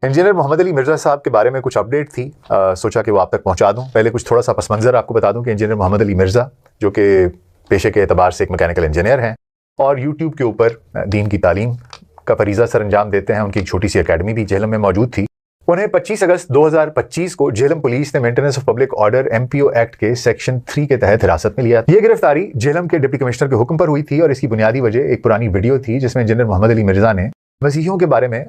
Engineer Mohammad Ali Mirza साहब के बारे में कुछ अपडेट थी, सोचा कि वो आप तक पहुंचा दूं। पहले कुछ थोड़ा सा पस मंज़र आपको बता दूं कि इंजीनियर मोहम्मद अली मिर्ज़ा जो कि पेशे के एतबार से एक मैकेनिकल इंजीनियर हैं और यूट्यूब के ऊपर दीन की तालीम का फरीज़ा सर अंजाम देते हैं। उनकी एक छोटी सी अकेडमी भी झेलम में मौजूद थी। उन्हें 25 अगस्त 2025 को झेलम पुलिस ने maintenance of public order MPO act के सेक्शन 3 के तहत हिरासत में लिया। ये गिरफ्तारी झेलम के डिप्टी कमिश्नर के हुक्म पर हुई थी और इसकी बुनियादी वजह एक पुरानी वीडियो थी जिसमें इंजीनियर मोहम्मद अली मिर्ज़ा ने मसीहियों के बारे में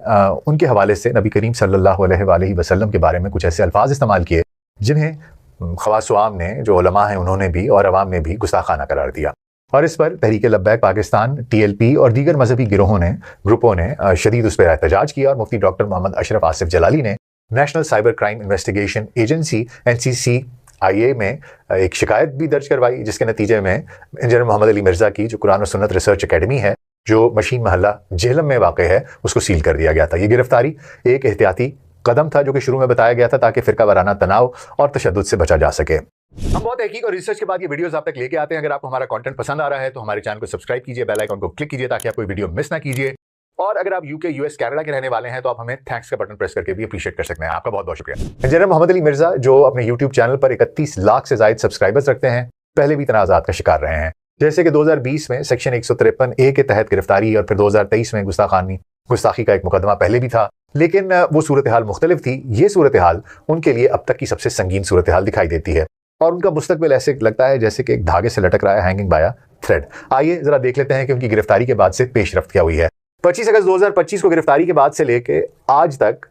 उनके हवाले से नबी करीम सल्लल्लाहु अलैहि वसल्लम के बारे में कुछ ऐसे अल्फाज इस्तेमाल किए जिन्हें खवास आम ने, जो उलमा हैं, उन्होंने भी और अवाम ने भी गुस्ताखाना करार दिया। और इस पर तहरीक लब्बैक पाकिस्तान, TLP और दीगर मजहबी ग्रुपों ने शदीद उस पर एहतजाज किया और मुफ्ती डॉक्टर मोहम्मद अशरफ आसिफ जलाली ने national cyber crime investigation agency NCCIA में एक शिकायत भी दर्ज करवाई, जिसके नतीजे में इंजीनियर मोहम्मद अली मिर्ज़ा की जो कुरान और सुन्नत रिसर्च अकेडमी है जो मशीन महल्ला झेलम में वाक़ है उसको सील कर दिया गया था। ये गिरफ्तारी एक एहतियाती कदम था जो कि शुरू में बताया गया था ताकि फिरका वाराना तनाव और तशद्दुद से बचा जा सके। हम बहुत तहकीक और रिसर्च के बाद ये वीडियोस आप तक लेके आते हैं। अगर आपको हमारा कंटेंट पसंद आ रहा है तो हमारे चैनल को सब्सक्राइब कीजिए, बेल आइकन को क्लिक कीजिए ताकि आप कोई वीडियो मिस ना कीजिए। और अगर आप UK, US, कनाडा के रहने वाले हैं तो आप हमें थैंक्स का बटन प्रेस करके भी अप्रिशिएट कर सकते हैं। आपका बहुत बहुत शुक्रिया। इंजीनियर मोहम्मद अली मिर्ज़ा जो अपने यूट्यूब चैनल पर 31 लाख से ज़ायद सब्सक्राइबर्स रखते हैं, पहले भी तनाज़ात का शिकार रहे हैं। जैसे कि 2020 में सेक्शन 153A के तहत गिरफ्तारी और फिर 2023 में गुस्ताखी का एक मुकदमा पहले भी था, लेकिन वो सूरत हाल मुख्तलिफ थी। ये सूरत हाल उनके लिए अब तक की सबसे संगीन सूरत हाल दिखाई देती है और उनका मुस्तकबिल ऐसे लगता है जैसे कि एक धागे से लटक रहा है, हैंगिंग बाय अ थ्रेड। आइए जरा देख लेते हैं कि उनकी गिरफ्तारी के बाद से पेशरफ्त क्या हुई है। 25 अगस्त 2025 को गिरफ्तारी के बाद से लेके आज तक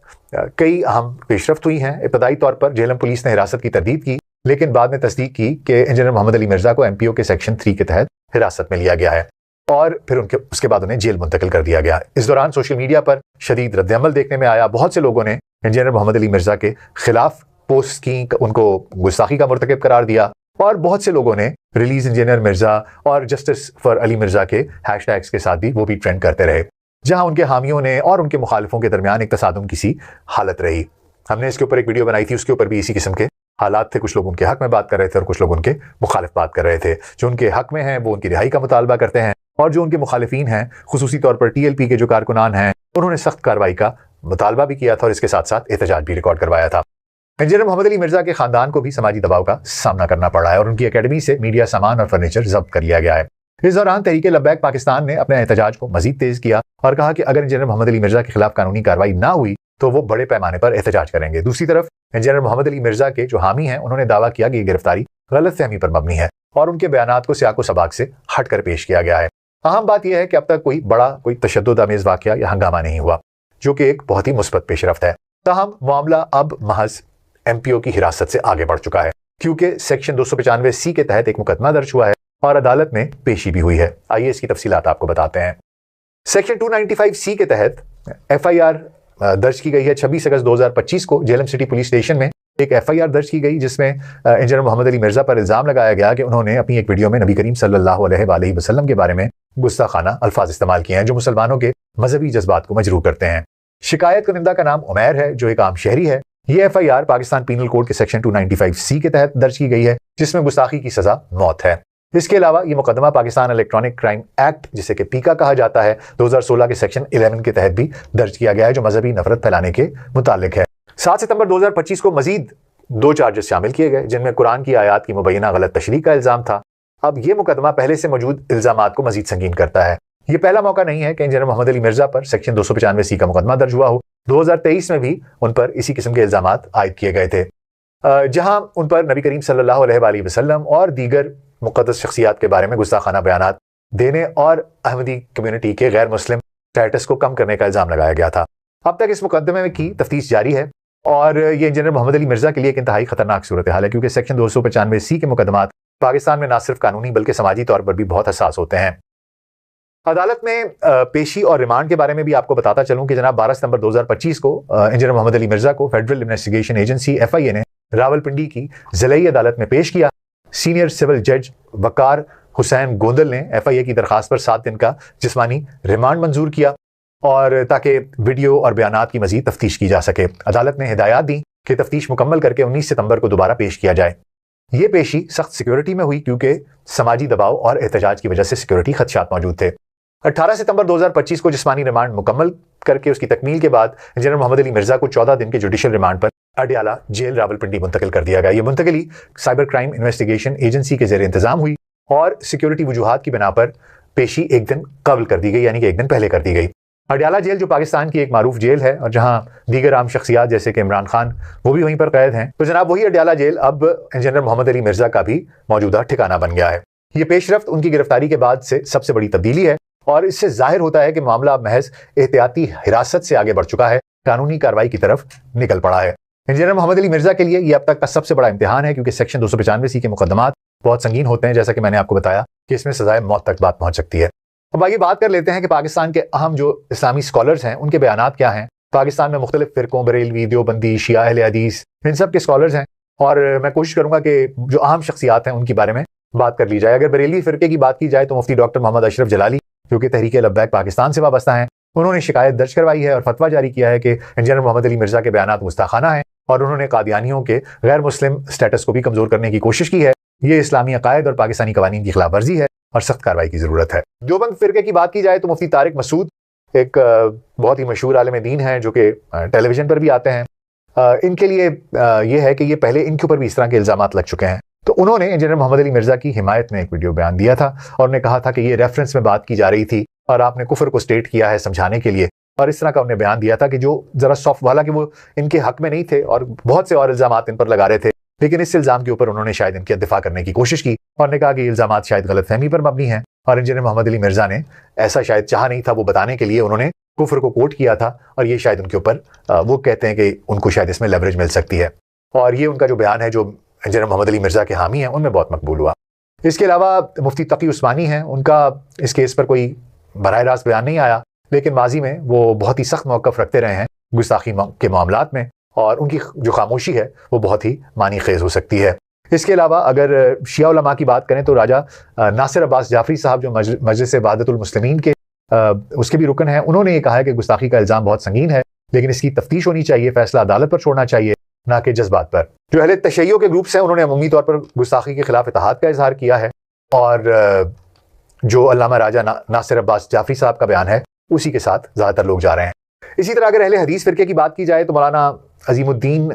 कई अहम पेशरफ्त हुई हैं। इब्तदाई तौर पर झेलम पुलिस ने हिरासत की तरदीद की, लेकिन बाद में तस्दीक की कि इंजीनियर मोहम्मद अली मिर्ज़ा को MPO के सेक्शन 3 के तहत हिरासत में लिया गया है और फिर उसके बाद उन्हें जेल मुंतकिल कर दिया गया। इस दौरान सोशल मीडिया पर शदीद रद्दअमल देखने में आया। बहुत से लोगों ने इंजीनियर मोहम्मद अली मिर्ज़ा के खिलाफ पोस्ट की, उनको गुस्ताखी का मुर्तकिब करार दिया और बहुत से लोगों ने रिलीज इंजीनियर मिर्ज़ा और जस्टिस फॉर अली मिर्ज़ा के हैशटैग्स के साथ भी वो भी ट्रेंड करते रहे, जहां उनके हामियों ने और उनके मुखालिफों के दरमियान एक तसादुम की सी हालत रही। हमने इसके ऊपर एक वीडियो बनाई थी, उसके ऊपर भी इसी किस्म के हालात थे। कुछ लोग उनके हक में बात कर रहे थे और कुछ लोग उनके मुखालिफ बात कर रहे थे। जो उनके हक में हैं वो उनकी रिहाई का मुतालबा करते हैं और जो उनके मुखालिफीन हैं, खुसूसी तौर पर TLP के जो कारकुनान हैं, उन्होंने सख्त कार्रवाई का मुतालबा भी किया था और इसके साथ साथ एहतजाज भी रिकॉर्ड करवाया था। इंजीनियर मोहम्मद अली मिर्ज़ा के खानदान को भी समाजी दबाव का सामना करना पड़ रहा है और उनकी अकेडमी से मीडिया सामान और फर्नीचर जब्त कर लिया गया है। इस दौरान तहरीक लब्बैक पाकिस्तान ने अपने एहतजाज को मजीद तेज किया और कहा कि अगर इंजीनियर मोहम्मद अली मिर्ज़ा के खिलाफ कानूनी कार्रवाई ना हुई तो वो बड़े पैमाने पर एहतजाज करेंगे। दूसरी तरफ इंजीनियर मोहम्मद अली मिर्ज़ा के जो हामी हैं, उन्होंने दावा किया कि ये गिरफ्तारी गलतफहमी पर मबनी है और उनके बयानात को सियाको सबाक से हट कर पेश किया गया है। अहम बात यह है कि अब तक कोई तशद्दुद आमेज वाकया या हंगामा नहीं हुआ, जो कि एक बहुत ही मुस्बत पेशरफ्त है। ताहम मामला अब महज MPO की हिरासत से आगे बढ़ चुका है क्योंकि सेक्शन 295C के तहत एक मुकदमा दर्ज हुआ है और अदालत में पेशी भी हुई है। आइए इसकी तफसीलात आपको बताते हैं। सेक्शन 295C के तहत FIR दर्ज की गई है। 26 अगस्त 2025 को झेलम सिटी पुलिस स्टेशन में एक FIR दर्ज की गई जिसमें इंजीनियर मोहम्मद अली मिर्ज़ा पर इल्ज़ाम लगाया गया कि उन्होंने अपनी एक वीडियो में नबी करीम सल्लल्लाहु अलैहि वसल्लम के बारे में गुस्ताखाना अल्फाज इस्तेमाल किए हैं जो मुसलमानों के मजहबी जज्बात को मजरूह करते हैं। शिकायत कुनिंदा का नाम उमैर है जो एक आम शहरी है। ये FIR पाकिस्तान पीनल कोड के सेक्शन 295C के तहत दर्ज की गई है जिसमें गुस्ताखी की सजा मौत है। इसके अलावा ये मुकदमा पाकिस्तान इलेक्ट्रॉनिक क्राइम एक्ट, जिसे कि पीका कहा जाता है, 2016 के सेक्शन 11 के तहत भी दर्ज किया गया है जो मजहबी नफरत फैलाने के मुतालिक है। 7 सितंबर 2025 को मजीद 2 चार्जेस शामिल किए गए जिनमें कुरान की आयात की मुबैना गलत तशरीह का इल्जाम था। अब ये मुकदमा पहले से मौजूद इल्जामात को मजीद संगीन करता है। ये पहला मौका नहीं है कि इंजीनियर मोहम्मद अली मिर्ज़ा पर सेक्शन 295C का मुकदमा दर्ज हुआ हो। 2023 में भी उन पर इसी किस्म के इल्जामात आयद किए गए थे, जहां उन पर नबी करीम सल्लल्लाहु अलैहि वसल्लम और दीगर मुक़द्दस शख्सियात के बारे में गुस्ताखाना बयानात देने और अहमदी कम्युनिटी के गैर मुस्लिम स्टेटस को कम करने का इल्ज़ाम लगाया गया था। अब तक इस मुकदमे की तफ्तीश जारी है और ये इंजीनियर मोहम्मद अली मिर्ज़ा के लिए एक इंतहाई खतरनाक सूरत हाल है क्योंकि सेक्शन 295C के मुकदमात पाकिस्तान में न सिर्फ कानूनी बल्कि समाजी तौर पर भी बहुत हसास होते हैं। अदालत में पेशी और रिमांड के बारे में भी आपको बताता चलूं कि जनाब 12 सितंबर 2025 को इंजीनियर मोहम्मद अली मिर्ज़ा को फेडरल इन्वेस्टिगेशन एजेंसी FIA ने रावलपिंडी की ज़िलाई अदालत में पेश किया। सीनियर सिविल जज वकार हुसैन गोंदल ने FIA की दरखास्त पर 7 दिन का जिस्मानी रिमांड मंजूर किया और ताकि वीडियो और बयानात की मजीद तफ्तीश की जा सके। अदालत ने हिदायत दी कि तफ्तीश मुकम्मल करके 19 सितंबर को दोबारा पेश किया जाए। ये पेशी सख्त सिक्योरिटी में हुई क्योंकि समाजी दबाव और एहतजाज की वजह से सिक्योरिटी खदशात मौजूद थे। 18 सितंबर 2025 को जिस्मानी रिमांड मुकम्मल करके उसकी तकमील के बाद इंजीनियर मोहम्मद अली मिर्जा को 14 दिन के जुडिशियल रिमांड पर अडयाला जेल रावलपिंडी मुंतकिल कर दिया गया। ये मुंतकली साइबर क्राइम इन्वेस्टिगेशन एजेंसी के ज़ेर इंतजाम हुई और सिक्योरिटी वजूहात की बिना पर पेशी एक दिन कबल कर दी गई, यानी कि एक दिन पहले कर दी गई। अडयाला जेल जो पाकिस्तान की एक मारूफ जेल है और जहां दीगर आम शख्सियात जैसे कि इमरान खान वो भी वहीं पर कैद हैं, तो जनाब वही अडयाला जेल अब इंजीनियर मोहम्मद अली मिर्जा का भी मौजूदा ठिकाना बन गया है। ये पेशरफ्त उनकी गिरफ्तारी के बाद से सबसे बड़ी तब्दीली है और इससे जाहिर होता है कि मामला महज एहतियाती हिरासत से आगे बढ़ चुका है, कानूनी कार्रवाई की तरफ निकल पड़ा है। इंजीनियर मोहम्मद अली मिर्जा के लिए यह अब तक का सबसे बड़ा इम्तिहान है, क्योंकि सेक्शन 295C के मुकदमात बहुत संगीन होते हैं, जैसा कि मैंने आपको बताया कि इसमें सजाए मौत तक बात पहुंच सकती है। अब आगे बात कर लेते हैं कि पाकिस्तान के अहम जो इस्लामी स्कॉलर्स हैं उनके बयानात क्या हैं। पाकिस्तान में मुख्तलिफ फ़िरकों, बरेलवी, देवबंदी, शिया, अहले हदीस, इन सब के स्कॉलर्स हैं और मैं कोशिश करूंगा कि जो अहम शख्सियात हैं उनके बारे में बात कर ली जाए। अगर बरेलवी फ़िरके की बात की जाए तो मुफ्ती डॉक्टर मोहम्मद अशरफ जलाली, जो कि तहरीक लब्बैक पाकिस्तान से वाबस्ता हैं, उन्होंने शिकायत दर्ज करवाई है और फतवा जारी किया है कि इंजीनियर मोहम्मद अली मिर्जा के बयानात गुस्ताखाना हैं और उन्होंने कादियानियों के गैर मुस्लिम स्टेटस को भी कमज़ोर करने की कोशिश की है। ये इस्लामी अकायद और पाकिस्तानी कवानीन की खिलाफ वर्जी है और सख्त कार्रवाई की ज़रूरत है। देवबंद फ़िरके की बात की जाए तो मुफ्ती तारिक मसूद एक बहुत ही मशहूर आलिम दीन हैं जो कि टेलीविज़न पर भी आते हैं। इनके लिए ये है कि ये पहले इनके ऊपर भी इस तरह के इल्ज़ामात लग चुके हैं, तो उन्होंने इंजीनियर मोहम्मद अली मिर्जा की हिमायत में एक वीडियो बयान दिया था और उन्होंने कहा था कि ये रेफरेंस में बात की जा रही थी और आपने कुफर को स्टेट किया है समझाने के लिए, और इस तरह का उन्होंने बयान दिया था कि जो ज़रा सॉफ्ट वाला कि वो इनके हक में नहीं थे और बहुत से और इल्ज़ामात इन पर लगा रहे थे, लेकिन इस इल्ज़ाम के ऊपर उन्होंने शायद इनकी दिफा करने की कोशिश की और ने कहा कि इल्ज़ामात शायद गलतफहमी पर मबनी हैं और इंजीनियर मोहम्मद अली मिर्जा ने ऐसा शायद चाहा नहीं था, वो बताने के लिए उन्होंने कुफर को कोट किया था और ये शायद उनके ऊपर वो कहते हैं कि उनको शायद इसमें लेवरेज मिल सकती है। और ये उनका जो बयान है जो इंजीनियर मोहम्मद अली मिर्जा के हामी हैं उनमें बहुत मकबूल हुआ। इसके अलावा मुफ्ती तकी उस्मानी हैं, उनका इस केस पर कोई बराह रास्त बयान नहीं आया, लेकिन माजी में वो बहुत ही सख्त मौक़िफ़ रखते रहे हैं गुस्ताखी के मामलात में और उनकी जो खामोशी है वो बहुत ही मानी खेज हो सकती है। इसके अलावा अगर शिया उलमा की बात करें तो राजा नासिर अब्बास जाफरी साहब जो मजलिस वहदतुल मुस्लिमीन के उसके भी रुकन हैं, उन्होंने ये कहा है कि गुस्ताखी का इल्ज़ाम बहुत संगीन है, लेकिन इसकी तफ्तीश होनी चाहिए, फैसला अदालत पर छोड़ना चाहिए ना कि जज्बात पर। जो अहले तशय्युओं के ग्रुप्स हैं उन्होंने अमूमी तौर पर गुस्ताखी के खिलाफ इत्तेहाद का इजहार किया है और जो अल्लामा राजा नासिर अब्बास जाफरी साहब का बयान है उसी के साथ ज़्यादातर लोग जा रहे हैं। इसी तरह अगर अहले हदीस फ़िरके की बात की जाए तो मौलाना अजीमुद्दीन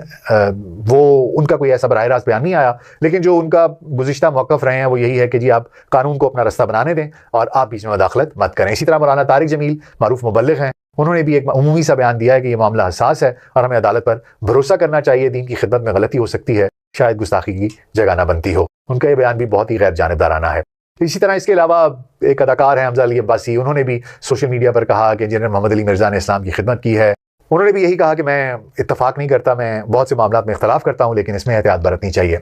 वो उनका कोई ऐसा बराह रास्त बयान नहीं आया, लेकिन जो उनका गुज़िश्ता मौक़िफ़ रहे हैं वो यही है कि जी आप कानून को अपना रास्ता बनाने दें और आप बीच में मुदाखलत मत करें। इसी तरह मौलाना तारिक जमील मारूफ मुबल्लिग़ हैं, उन्होंने भी एक उमूमी सा बयान दिया है कि ये मामला हसास है और हमें अदालत पर भरोसा करना चाहिए, दीन की खिदमत में गलती हो सकती है, शायद गुस्ताखी की जगह ना बनती हो। उनका ये बयान भी बहुत ही गैर जानिबदाराना है। इसी तरह इसके अलावा एक अदाकार हैं हमजा अली अब्बासी, उन्होंने भी सोशल मीडिया पर कहा कि इंजीनियर मोहम्मद अली मिर्जा ने इस्लाम की खिदमत की है। उन्होंने भी यही कहा कि मैं इत्तफाक नहीं करता, मैं बहुत से मामलों में इख्तलाफ करता हूँ, लेकिन इसमें एहतियात बरतनी चाहिए।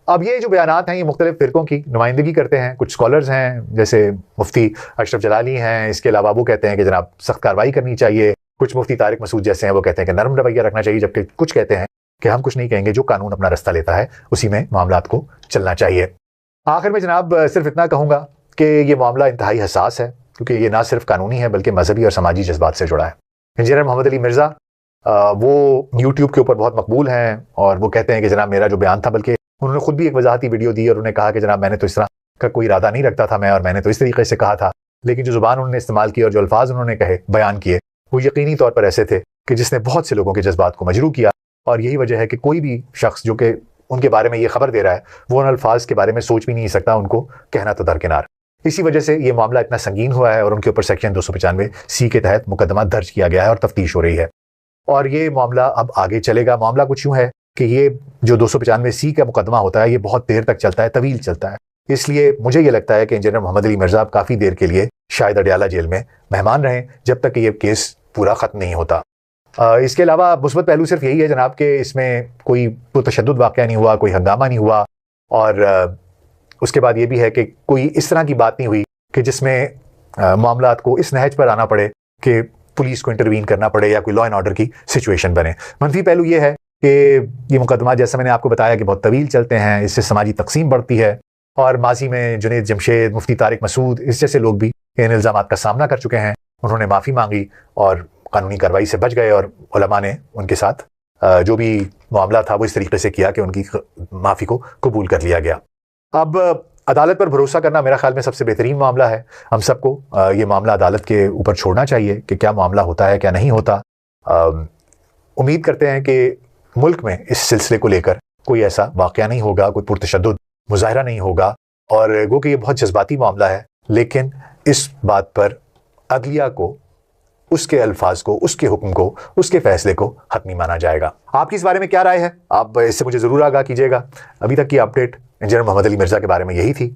अब ये जो बयानात हैं ये मुख्तलिफ फ़िरकों की नुमाइंदगी करते हैं। कुछ स्कॉलर्स हैं जैसे मुफ्ती अशरफ जलाली हैं, इसके अलावा वो कहते हैं कि जनाब सख्त कार्रवाई करनी चाहिए। कुछ मुफ्ती तारिक मसूद जैसे हैं वो कहते हैं कि नरम रवैया रखना चाहिए, जबकि कुछ कहते हैं कि हम कुछ नहीं कहेंगे, जो कानून अपना रास्ता लेता है उसी में मामलात को चलना चाहिए। आखिर में जनाब सिर्फ इतना कहूँगा कि ये मामला इंतहाई हसास है, क्योंकि ये ना सिर्फ कानूनी है बल्कि मजहबी और समाजी जज्बात से जुड़ा है। इंजीनियर मोहम्मद अली मिर्जा वो यूट्यूब के ऊपर बहुत मकबूल हैं और वो कहते हैं कि जनाब मेरा जो बयान था, बल्कि उन्होंने खुद भी एक वजाहती वीडियो दी और उन्होंने कहा कि जनाब मैंने तो इस तरह का कोई इरादा नहीं रखता था और मैंने तो इस तरीके से कहा था, लेकिन जो ज़ुबान उन्होंने इस्तेमाल की और जो अल्फाज उन्होंने कहे बयान किए वो यकीनी तौर पर ऐसे थे कि जिसने बहुत से लोगों के जज्बात को मजरू किया। और यही वजह है कि कोई भी शख्स जो कि उनके बारे में ये खबर दे रहा है वो उन अल्फाज के बारे में सोच भी नहीं सकता, उनको कहना तो दरकिनार। इसी वजह से ये मामला इतना संगीन हुआ है और उनके ऊपर सेक्शन 295C के तहत मुकदमा दर्ज किया गया है और तफ्तीश हो रही है और ये मामला अब आगे चलेगा। मामला कुछ यूँ है कि ये जो 295C का मुकदमा होता है ये बहुत देर तक चलता है, तवील चलता है। इसलिए मुझे ये लगता है कि इंजीनियर मोहम्मद अली मिर्जा काफ़ी देर के लिए शायद अडयाला जेल में मेहमान रहें जब तक कि ये केस पूरा ख़त्म नहीं होता। इसके अलावा मुस्बत पहलू सिर्फ यही है जनाब कि इसमें कोई तशद्दुद वाक़या नहीं हुआ, कोई हंगामा नहीं हुआ और उसके बाद ये भी है कि कोई इस तरह की बात नहीं हुई कि जिसमें मामलात को इस नहज पर आना पड़े कि पुलिस को इंटरवीन करना पड़े या कोई लॉ एंड ऑर्डर की सिचुएशन बने। मनफी पहलू ये है कि ये मुकदमा जैसा मैंने आपको बताया कि बहुत तवील चलते हैं, इससे समाजी तकसीम बढ़ती है और माजी में जुनैद जमशेद, मुफ्ती तारिक मसूद इस जैसे लोग भी इन इल्ज़ामात का सामना कर चुके हैं। उन्होंने माफ़ी मांगी और कानूनी कार्रवाई से बच गए और उलमा ने उनके साथ जो भी मामला था वो इस तरीके से किया कि उनकी माफ़ी को कबूल कर लिया गया। अब अदालत पर भरोसा करना मेरा ख्याल में सबसे बेहतरीन मामला है। हम सबको ये मामला अदालत के ऊपर छोड़ना चाहिए कि क्या मामला होता है क्या नहीं होता। उम्मीद करते हैं कि मुल्क में इस सिलसिले को लेकर कोई ऐसा वाक़या नहीं होगा, कोई पुरतशद्दुद मुज़ाहिरा नहीं होगा। और गो कि ये बहुत जज्बाती मामला है, लेकिन इस बात पर अदलिया को, उसके अल्फाज को, उसके हुक्म को, उसके फैसले को हक नहीं माना जाएगा। आपकी इस बारे में क्या राय है? आप इससे मुझे ज़रूर आगाह कीजिएगा। अभी तक की अपडेट इंजीनियर मोहम्मद अली मिर्ज़ा के बारे में यही थी।